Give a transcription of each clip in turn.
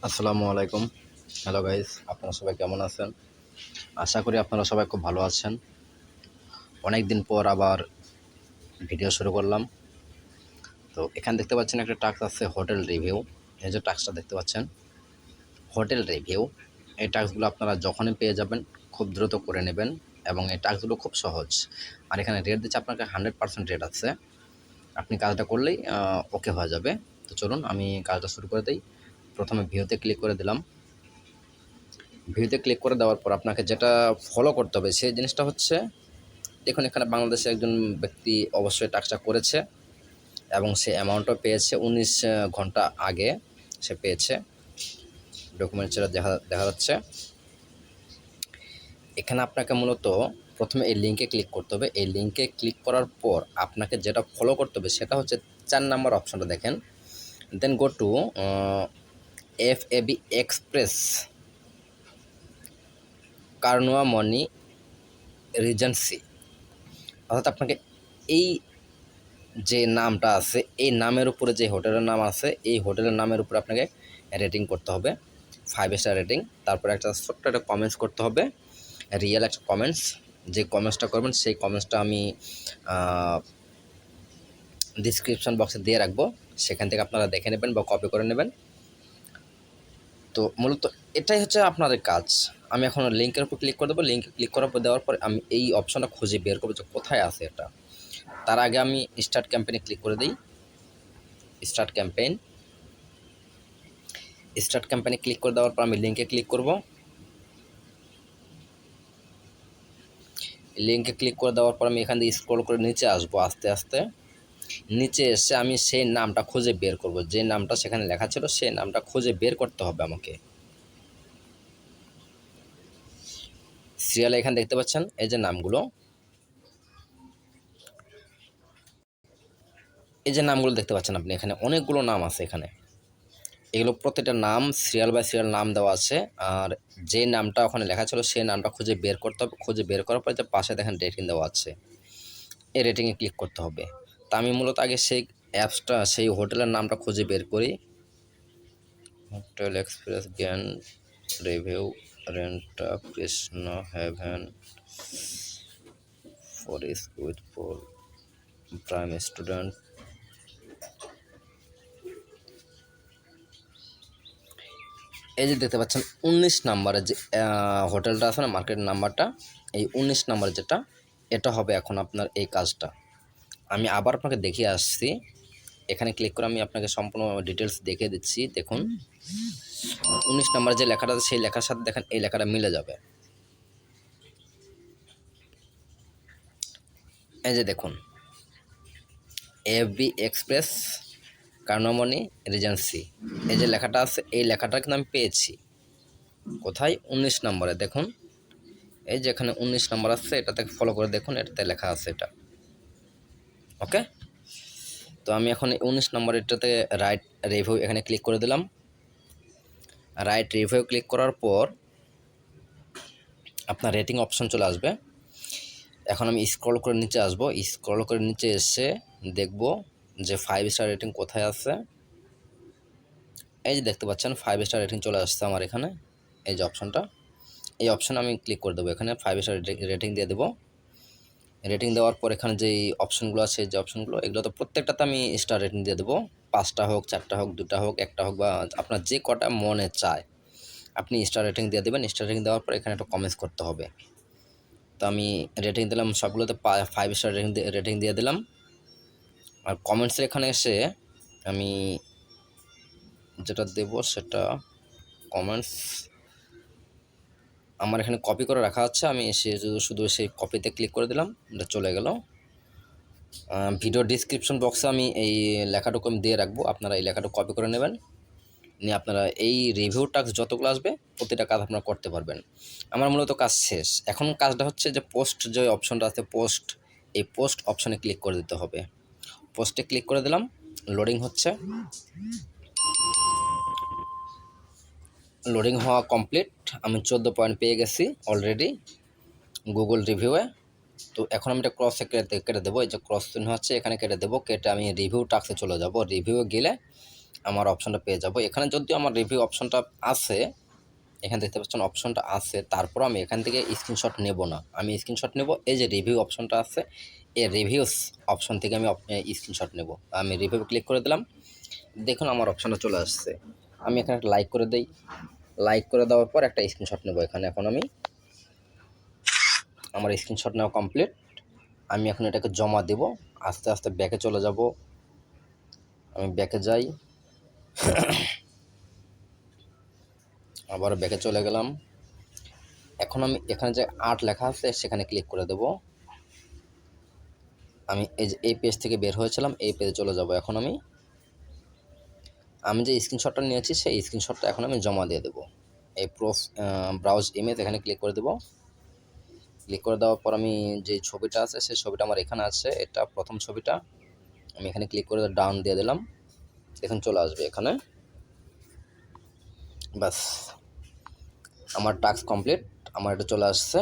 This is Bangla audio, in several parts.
আসসালামু আলাইকুম। হ্যালো গাইস, আপনারা সবাই কেমন আছেন? আশা করি আপনারা সবাই খুব ভালো আছেন। অনেক দিন পর আবার ভিডিও শুরু করলাম। তো এখানে দেখতে পাচ্ছেন একটা টাস্ক আছে হোটেল রিভিউ। এই যে টাস্কটা দেখতে পাচ্ছেন হোটেল রিভিউ, এই টাস্কগুলো আপনারা যখনই পেয়ে যাবেন খুব দ্রুত করে নেবেন এবং এই টাস্কগুলো খুব সহজ। আর এখানে রেট দিচ্ছে আপনাকে 100% রেট আছে। আপনি কাজটা করলেই ওকে হয়ে যাবে। তো চলুন আমি কাজটা শুরু করে দিই। প্রথমে ভিউতে ক্লিক করে দিলাম। ভিউতে ক্লিক করে দেওয়ার পর আপনাকে যেটা ফলো করতে হবে সেই জিনিসটা হচ্ছে, দেখুন এখানে বাংলাদেশের একজন ব্যক্তি অবশ্যই টাস্কটা করেছে এবং সে অ্যামাউন্টও পেয়েছে 19 ঘন্টা আগে সে পেয়েছে। ডকুমেন্টসটা দেখা দেখা যাচ্ছে। এখানে আপনাকে মূলত প্রথমে এই লিঙ্কে ক্লিক করতে হবে। এই লিঙ্কে ক্লিক করার পর আপনাকে যেটা ফলো করতে হবে সেটা হচ্ছে 4 নাম্বার অপশনটা দেখেন। Then go to FAB express কারনুয়া মনি রিজেন্সি। অর্থাৎ আপনাকে এই যে নামটা আছে এই নামের উপরে যে হোটেলের নাম আছে এই হোটেলের নামের উপরে আপনাকে রেটিং করতে হবে 5 স্টার রেটিং। তারপরে একটা ছোট্ট একটা কমেন্টস করতে হবে, রিয়েল একটা কমেন্টস। যে কমেন্টসটা করবেন সেই কমেন্টসটা আমি ডিসক্রিপশন বক্সে দিয়ে রাখবো, সেখান থেকে আপনারা দেখে নেবেন বা কপি করে নেবেন। তো মূলত এটাই হচ্ছে আপনাদের কাজ। আমি এখন লিঙ্কের উপর ক্লিক করে দেবো। লিঙ্কে ক্লিক করার পর দেওয়ার পর আমি এই অপশনটা খুঁজে বের করবো যে কোথায় আছে এটা। তার আগে আমি স্টার্ট ক্যাম্পেইনে ক্লিক করে দিই। স্টার্ট ক্যাম্পেইন ক্লিক করে দেওয়ার পর আমি লিঙ্কে ক্লিক করব। লিঙ্কে ক্লিক করে দেওয়ার পর আমি এখান থেকে স্ক্রল করে নিচে আসবো। আস্তে আস্তে নিচে এসে আমি সেই নামটা খুঁজে বের করব, যে নামটা সেখানে লেখা ছিল সেই নামটা খুঁজে বের করতে হবে আমাকে। সিরিয়ালে এখানে দেখতে পাচ্ছেন এই যে নামগুলো, এই যে নামগুলো দেখতে পাচ্ছেন আপনি, এখানে অনেকগুলো নাম আছে। এখানে এগুলো প্রত্যেকটা নাম সিরিয়াল বাই সিরিয়াল নাম দেওয়া আছে। আর যে নামটা ওখানে লেখা ছিল সেই নামটা খুঁজে বের করতে হবে। খুঁজে বের করার পরে যে পাশে দেখেন রেটিং দেওয়া আছে, এই রেটিংয়ে ক্লিক করতে হবে। তা আমি মূলত আগে সেই অ্যাপসটা সেই হোটেলের নামটা খুঁজে বের করি। হোটেল এক্সপ্রেস জ্ঞান রিভিউ রেন্টা Krishna heaven for squid for prime student. এই যে দেখতে পাচ্ছেন 19 নাম্বারের যে হোটেলটা আছে না, মার্কেট নাম্বারটা, এই 19 নাম্বার যেটা, এটা হবে এখন আপনার এই কাজটা। আমি আবার আপনাকে দেখিয়ে আসছি। এখানে ক্লিক করে আমি আপনাকে সম্পূর্ণ ডিটেলস দেখিয়ে দিচ্ছি। দেখুন 19 নাম্বার যে লেখাটা আছে সেই লেখার সাথে দেখেন এই লেখাটা মিলে যাবে। এই যে দেখুন FB এক্সপ্রেস কার্নমনি রিজেন্সি, এই যে লেখাটা আছে এই লেখাটা কিন্তু আমি পেয়েছি কোথায়, 19 নম্বরে। দেখুন এই যে এখানে 19 নম্বর আছে, এটাতে ফলো করে দেখুন, এটাতে লেখা আছে এটা। ওকে, তো আমি এখন 19 নম্বর এটাতে রাইট রিভিউ এখানে ক্লিক করে দিলাম। রাইট রিভিউ ক্লিক করার পর আপনার রেটিং অপশন চলে আসবে। এখন আমি স্ক্রল করে নিচে আসব। স্ক্রল করে নিচে এসে দেখব যে 5 স্টার রেটিং কোথায় আছে। এই যে দেখতে পাচ্ছেন 5 স্টার রেটিং চলে আসছে আমার এখানে। এই যে অপশনটা, এই অপশানে আমি ক্লিক করে দেবো। এখানে 5 স্টার রেটিং দিয়ে দেবো। রেটিং দেওয়ার পর এখানে যেই অপশনগুলো আছে, যে অপশনগুলো, এগুলো তো প্রত্যেকটাতে আমি স্টার রেটিং দিয়ে দেবো। 5টা হোক, 4টা হোক, 2টা হোক, 1টা হোক, বা আপনার যে কটা মনে চায় আপনি স্টার রেটিং দিয়ে দেবেন। স্টার রেটিং দেওয়ার পর এখানে একটা কমেন্টস করতে হবে। তো আমি রেটিং দিলাম সবগুলোতে 5 স্টার রেটিং দিয়ে দিলাম। আর কমেন্টসের এখানে এসে আমি যেটা দেব সেটা কমেন্টস আমার এখানে কপি করে রাখা আছে। আমি এসে শুধু সেই কপিতে ক্লিক করে দিলাম, এটা চলে গেল। ভিডিও ডিসক্রিপশন বক্সে আমি এই লেখাটুকু আমি দিয়ে রাখবো, আপনারা এই লেখাটুকু কপি করে নেবেন, নিয়ে আপনারা এই রিভিউ টাস্ক যতগুলো আসবে প্রতিটা কাজ আপনারা করতে পারবেন। আমার মূলত কাজ শেষ। এখন কাজটা হচ্ছে যে পোস্ট যে অপশনটা আছে, পোস্ট, এই পোস্ট অপশনে ক্লিক করে দিতে হবে। পোস্টে ক্লিক করে দিলাম, লোডিং হচ্ছে। লোডিং হওয়া কমপ্লিট। আমি 14 পয়েন্ট পেয়ে গেছি অলরেডি গুগল রিভিউয়ে। তো এখন আমি এটা ক্রসে কেটে দেবো। এই যে ক্রস চিহ্ন হচ্ছে এখানে কেটে দেবো। কেটে আমি রিভিউ টাস্কে চলে যাব। রিভিউ গেলে আমার অপশনটা পেয়ে যাব। এখানে যদিও আমার রিভিউ অপশনটা আছে, এখানে দেখতে পাচ্ছেন অপশনটা আছে, তারপর আমি এখান থেকে স্ক্রিনশট নেব না। আমি স্ক্রিনশট নেব এই যে রিভিউ অপশনটা আছে, এই রিভিউস অপশন থেকে আমি স্ক্রিনশট নেব। আমি রিভিউ ক্লিক করে দিলাম, দেখুন আমার অপশনটা চলে আসছে। আমি এখানে একটা লাইক করে দিই, লাইক করে দেওয়ার পর একটা স্ক্রিনশট নেব এখানে। এখন আমি আমার স্ক্রিনশট নেওয়া কমপ্লিট। আমি এখন এটাকে জমা দেব। আস্তে আস্তে ব্যাকে চলে যাব। আমি ব্যাকে যাই, আবার ব্যাকে চলে গেলাম। এখন আমি এখানে যে 8 লেখা আছে সেখানে ক্লিক করে দেব। আমি এই পেজ থেকে বের হয়েছিলাম, এই পেজে চলে যাব। এখন আমি যে স্ক্রিনশটটা নিয়েছি সেই স্ক্রিনশটটা এখন আমি জমা দিয়ে দেব। এই ব্রাউজ ইমেজ এখানে ক্লিক করে দেব। ক্লিক করে দেওয়ার পর আমি যে ছবিটা আছে সেই ছবিটা আমার এখানে আছে, এটা প্রথম ছবিটা। আমি এখানে ক্লিক করে ডাউন দিয়ে দিলাম, এখন চলে আসবে এখানে। ব্যাস, আমার টাস্ক কমপ্লিট, আমার এটা চলে আসছে।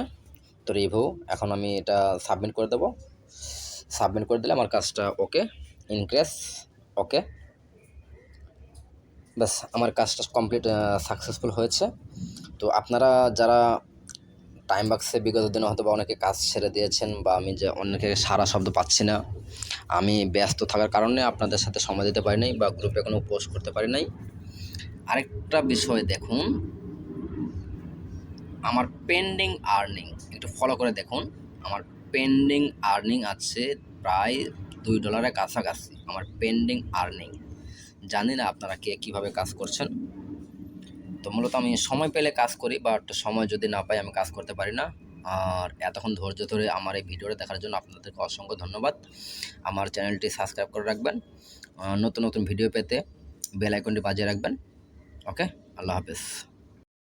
তো রিভিউ এখন আমি এটা সাবমিট করে দেব। সাবমিট করে দিলে আমার কাজটা ওকে, ইনক্রেস ওকে। ব্যাস, আমার কাজটা কমপ্লিট সাকসেসফুল হয়েছে। তো আপনারা যারা টাইম বাক্সে বিগত দিনে হয়তো বা অনেকে কাজ ছেড়ে দিয়েছেন, বা আমি যে অনেকে সারা শব্দ পাচ্ছি না, আমি ব্যস্ত থাকার কারণে আপনাদের সাথে সময় দিতে পারি নাই বা গ্রুপে কোনো পোস্ট করতে পারি নাই। আরেকটা বিষয় দেখুন, আমার পেন্ডিং আর্নিং একটু ফলো করে দেখুন। আমার পেন্ডিং আর্নিং আছে প্রায় $2 কাছাকাছি। আমার পেন্ডিং আর্নিং, জানি না আপনারা কে কীভাবে কাজ করছেন। তো মূলত আমি সময় পেলে কাজ করি, বাট সময় যদি না পাই আমি কাজ করতে পারি না। আর এতক্ষণ ধৈর্য ধরে আমার এই ভিডিওটা দেখার জন্য আপনাদেরকে অসংখ্য ধন্যবাদ। আমার চ্যানেলটি সাবস্ক্রাইব করে রাখবেন, নতুন নতুন ভিডিও পেতে বেল আইকনটি বাজিয়ে রাখবেন। ওকে, আল্লাহ হাফেজ।